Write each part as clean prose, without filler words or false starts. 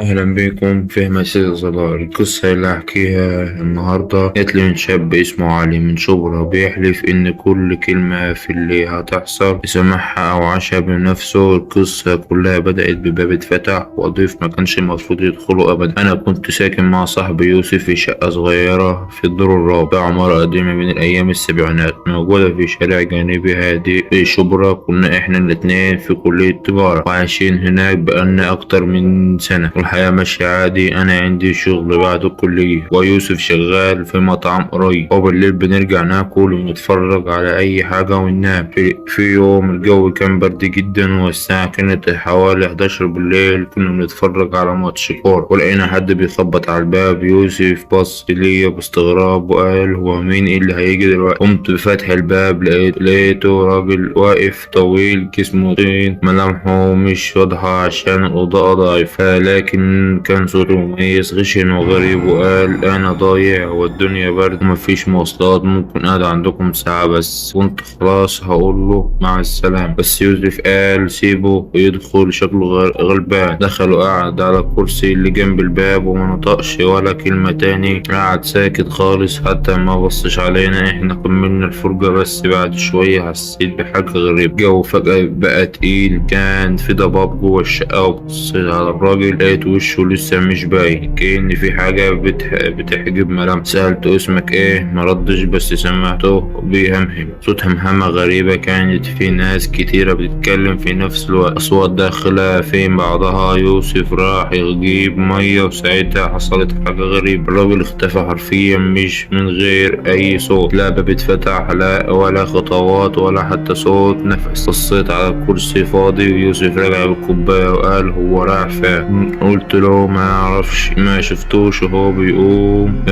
أهلا بكم في مسيرة صدار. القصة اللي هحكيها النهاردة جات لي من شاب اسمه علي من شبرا، بيحلف إن كل كلمة في اللي هتحصل سمعها أو عاشها بنفسه. القصة كلها بدأت بباب اتفتح وضيف ما كانش المفروض يدخله أبدا. أنا كنت ساكن مع صاحبي يوسف في شقة صغيرة في الدور الرابع، عمارة قديمة من الأيام السبعينات موجودة في شارع جانبي هادي في شبرا. كنا إحنا الاتنين في كلية تجارة وعايشين هناك بقالنا أكتر من سنة. الحياة ماشية عادي، أنا عندي شغل بعد الكلية ويوسف شغال في مطعم قريب، وبالليل بنرجع ناكل ونتفرج على أي حاجة وننام. في يوم الجو كان برد جدا والساعة كانت حوالي 11 بالليل، كنا بنتفرج على ماتش كورة ولقينا حد بيخبط على الباب. يوسف بص ليا باستغراب وقال هو مين اللي هيجي دلوقتي؟ قمت بفتح الباب لقيته راجل واقف طويل جسمه طين، ملامحه مش واضحة عشان الإضاءة ضعيفة، لكن كان صوته مميز خشن وغريب. وقال أنا ضايع والدنيا برد ومفيش مواصلات، ممكن قاعد عندكم ساعة بس؟ كنت خلاص هقوله مع السلامة، بس يوسف قال سيبه يدخل، شكله غلبان. دخل وقعد على الكرسي اللي جنب الباب وما نطقش ولا كلمة تاني، قعد ساكت خالص حتى ما بصش علينا. احنا كملنا الفرجة، بس بعد شوية حسيت بحاجة غريبة. الجو فجأة بقى تقيل، كان في ضباب جوه الشقة. وبصيت على الراجل لقيت وشه لسه مش باين، كأن في حاجة بتحجب ملامحه. سألته اسمك ايه؟ مردش بس سمعته بيهمهم صوت همهمة غريبة. كانت في ناس كتيرة بتتكلم في نفس الوقت، أصوات داخلة في بعضها. يوسف راح يجيب مية وساعتها حصلت حاجة غريبة، الراجل اختفى حرفيا مش من غير أي صوت، لا باب اتفتح لا ولا خطوات ولا حتى صوت نفس. بصيت على الكرسي فاضي ويوسف رجع بالكوباية وقال هو راح فين؟ قلت له ما اعرفش، ما شفتوش وهو بيقوم.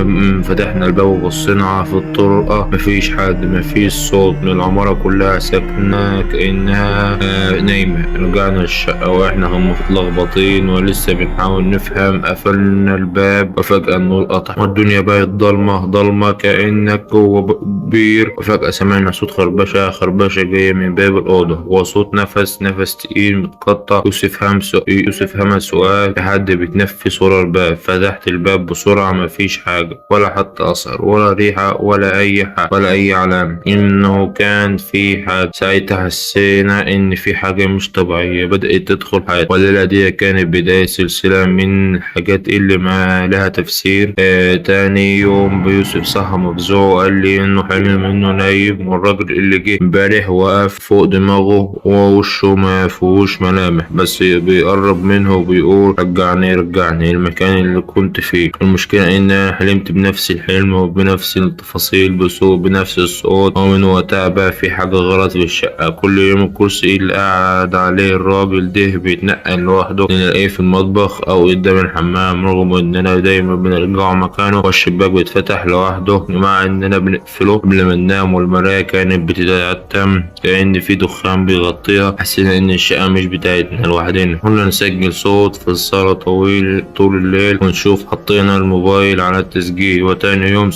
فتحنا الباب وبصينا في الطرقة، مفيش حد، مفيش صوت، من العمارة كلها ساكنة كأنها نايمة. رجعنا الشقة واحنا هم متلخبطين ولسه بنحاول نفهم. قفلنا الباب وفجأة النور قطع والدنيا بقت ضلمة كأنك جوه بير. وفجأة سمعنا صوت خربشة جاية من باب الأوضة، وصوت نفس تقيل متقطع. يوسف همس سؤال، في حد بيتنفس ورا الباب. فتحت الباب بسرعة، مفيش حاجة ولا حتى أثر ولا ريحة ولا أي حاجة ولا أي علامة إنه كان في حد. ساعتها حسينا إن في حاجة مش طبيعية بدأت تدخل حياتنا، والليلة دي كانت بداية سلسلة من الحاجات اللي ما لها تفسير. تاني يوم بيوسف صحى مفزوع وقال لي إنه حلم إنه نايم، والراجل اللي جه امبارح وقف فوق دماغه ووشه ما فيهوش ملامح، بس بيقرب منه وبيقول رجعني المكان اللي كنت فيه. المشكلة إن أنا حلمت بنفس الحلم وبنفس التفاصيل بنفس الصوت، ومن وقتها بقى في حاجة غلط في الشقة. كل يوم الكرسي اللي قاعد عليه الراجل ده بيتنقل لوحده، نلاقيه في المطبخ أو قدام الحمام، رغم إننا دايما بنرجعه مكانه، والشباك بيتفتح لوحده مع إننا بنقفله قبل ما ننام، والمراية كانت بتتعتم كأن في دخان بيغطيها. حسينا إن الشقة مش بتاعتنا لوحدنا. كنا نسجل صوت في الصالة طول الليل ونشوف، حطينا الموبايل على التسجيل. وتاني يوم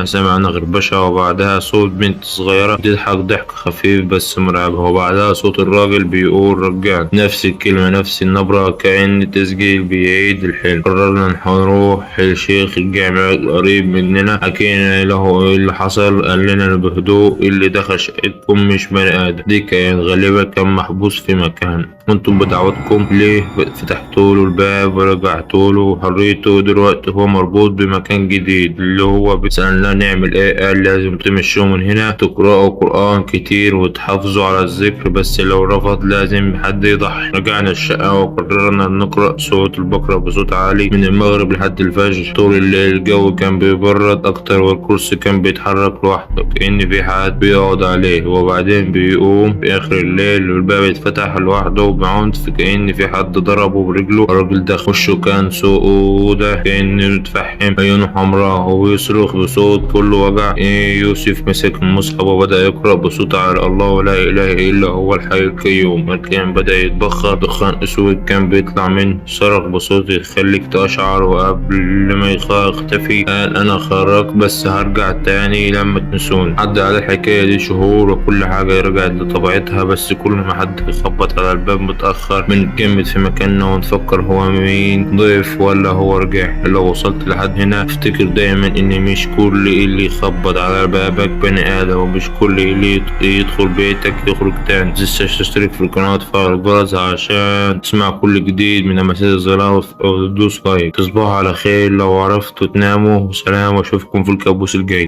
سمعنا غربشة، وبعدها صوت بنت صغيرة بتضحك ضحك خفيف بس مرعب، وبعدها صوت الراجل بيقول رجعني، نفس الكلمة نفس النبرة كأن التسجيل بيعيد الحلم. قررنا نروح لشيخ الجامع القريب مننا، حكينا له ايه اللي حصل. قال لنا بهدوء اللي دخل شقتكم مش بني آدم، دي كان غالبا كان محبوس في مكان، وانتم بدعوتكم ليه فتحتوا له الباب ورجعتوا له وحريته. دلوقتي هو مربوط بمكان جديد اللي هو سألنا نعمل ايه. قال لازم تمشوا من هنا، تقرأوا قرآن كتير وتحافظوا على الذكر، بس لو رفض لازم حد يضحي. رجعنا الشقة وقررنا نقرأ سورة البقرة بصوت عالي من المغرب لحد الفجر. طول الليل الجو كان بيبرد أكتر والكرسي كان بيتحرك لوحده كأن في حد بيقعد عليه، وبعدين بيقوم في آخر الليل والباب اتفتح لوحده بعنف كأن في حد ضربه برجله. الراجل ده وشه كان سودة كأنه متفحم، عيونه حمراء وبيصرخ بصوت كله وجع. يوسف مسك المصحف وبدأ يقرأ بصوت عالي، الله لا إله إلا هو الحي القيوم. الكلام بدأ يتبخر، دخان أسود كان بيطلع منه، صرخ بصوت يخليك تقشعر، وقبل ما يختفي قال أنا خرجت بس هرجع تاني لما تنسوني. عدى على الحكاية دي شهور وكل حاجة رجعت لطبيعتها، بس كل ما حد يخبط على الباب متأخر بنتجمد في مكاننا ونفكر هو مين ضيف ولا هو رجع. لو وصلت لحد هنا افتكر دايما ان مش كل اللي يخبط على بابك بني ادم، ومش كل اللي يدخل بيتك يخرج تاني. متنساش تشترك في القناة وتفعل الجرس عشان تسمع كل جديد من أمثال الظلام وتدوس لايك. تصبحوا على خير لو عرفتوا تناموا. سلام واشوفكم في الكابوس الجاي.